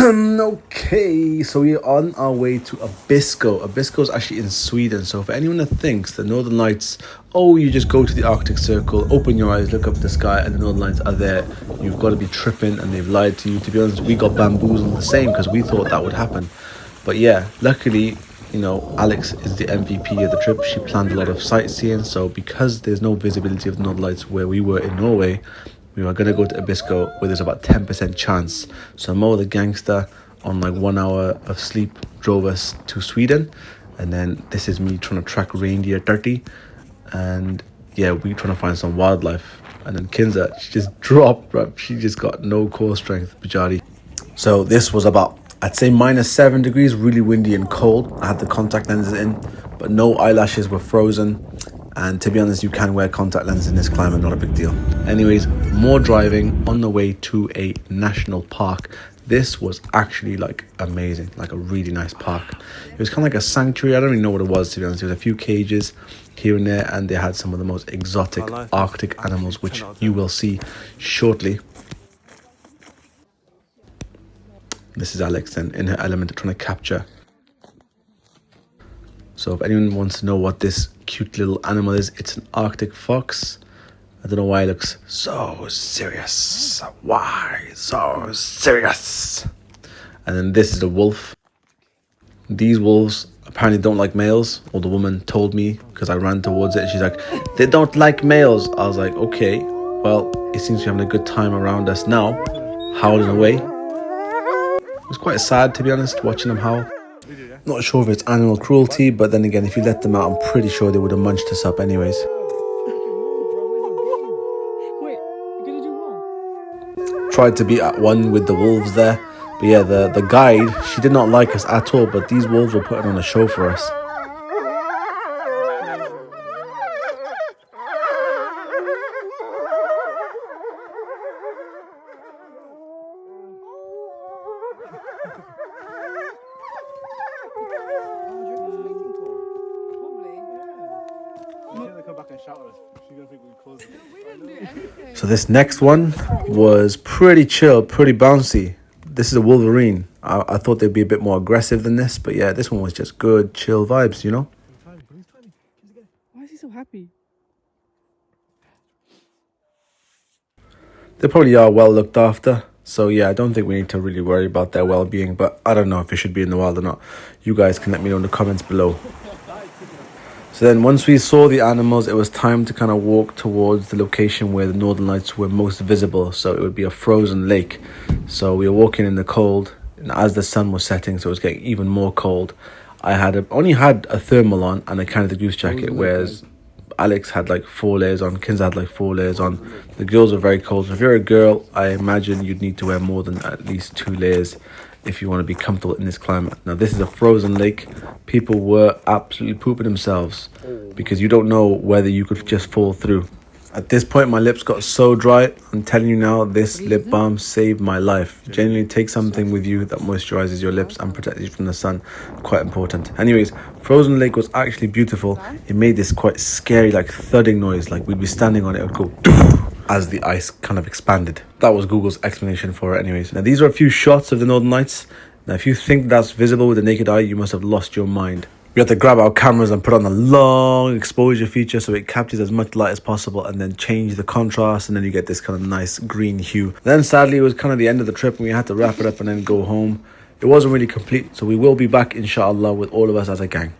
Okay, so we're on our way to Abisko. Abisko is actually in Sweden. So for anyone that thinks the Northern Lights, oh, you just go to the Arctic Circle, open your eyes, look up the sky, and the Northern Lights are there, you've got to be tripping, and they've lied to you. To be honest, we got bamboozled the same because we thought that would happen. But yeah, luckily, you know, Alex is the MVP of the trip. She planned a lot of sightseeing. So because there's no visibility of the Northern Lights where we were in Norway, we were going to go to Abisko where there's about 10% chance. So Mo the gangster on like 1 hour of sleep drove us to Sweden. And then this is me trying to track reindeer 30. And yeah, we trying to find some wildlife. And then Kinza, she just dropped, bro. She just got no core strength, Bajari. So this was about, I'd say -7 degrees, really windy and cold. I had the contact lenses in, but no eyelashes were frozen. And to be honest, you can wear contact lenses in this climate, not a big deal. Anyways, more driving on the way to a national park. This was actually like amazing, like a really nice park. It was kind of like a sanctuary. I don't really know what it was, to be honest. There was a few cages here and there, and they had some of the most exotic Arctic animals, which you will see shortly. This is Alex then in her element trying to capture. So if anyone wants to know what this cute little animal is, it's an Arctic fox. I don't know why it looks so serious. Why so serious? And then this is a wolf. These wolves apparently don't like males, or the woman told me because I ran towards it. She's like, they don't like males. I was like, okay, well, it seems to be having a good time around us now, howling away. It was quite sad, to be honest, watching them howl. Not sure if it's animal cruelty, but then again, if you let them out, I'm pretty sure they would have munched us up anyways. Tried to be at one with the wolves there. But yeah, the guide, she did not like us at all, but these wolves were putting on a show for us. So this next one was pretty chill, pretty bouncy. This is a wolverine. I thought they'd be a bit more aggressive than this, but yeah, this one was just good, chill vibes, you know? Why is he so happy? They probably are well looked after. So yeah, I don't think we need to really worry about their well-being, but I don't know if it should be in the wild or not. You guys can let me know in the comments below. So then once we saw the animals, it was time to kind of walk towards the location where the Northern Lights were most visible. So it would be a frozen lake. So we were walking in the cold, and as the sun was setting, so it was getting even more cold. I only had a thermal on and a Canada Goose jacket, whereas Alex had like 4 layers on, Kinza had like 4 layers on. The girls were very cold. So if you're a girl, I imagine you'd need to wear more than at least 2 layers if you want to be comfortable in this climate. Now this is a frozen lake. People were absolutely pooping themselves because you don't know whether you could just fall through. At this point, my lips got so dry. I'm telling you now, this lip balm saved my life. Genuinely, take something with you that moisturizes your lips and protects you from the sun. Quite important. Anyways, frozen lake was actually beautiful. It made this quite scary, like thudding noise. Like we'd be standing on it, it would go as the ice kind of expanded. That was Google's explanation for it anyways. Now, these are a few shots of the Northern Lights. Now, if you think that's visible with the naked eye, you must have lost your mind. We had to grab our cameras and put on a long exposure feature so it captures as much light as possible, and then change the contrast, and then you get this kind of nice green hue. Then sadly, it was kind of the end of the trip and we had to wrap it up and then go home. It wasn't really complete, so we will be back, Insha Allah, with all of us as a gang.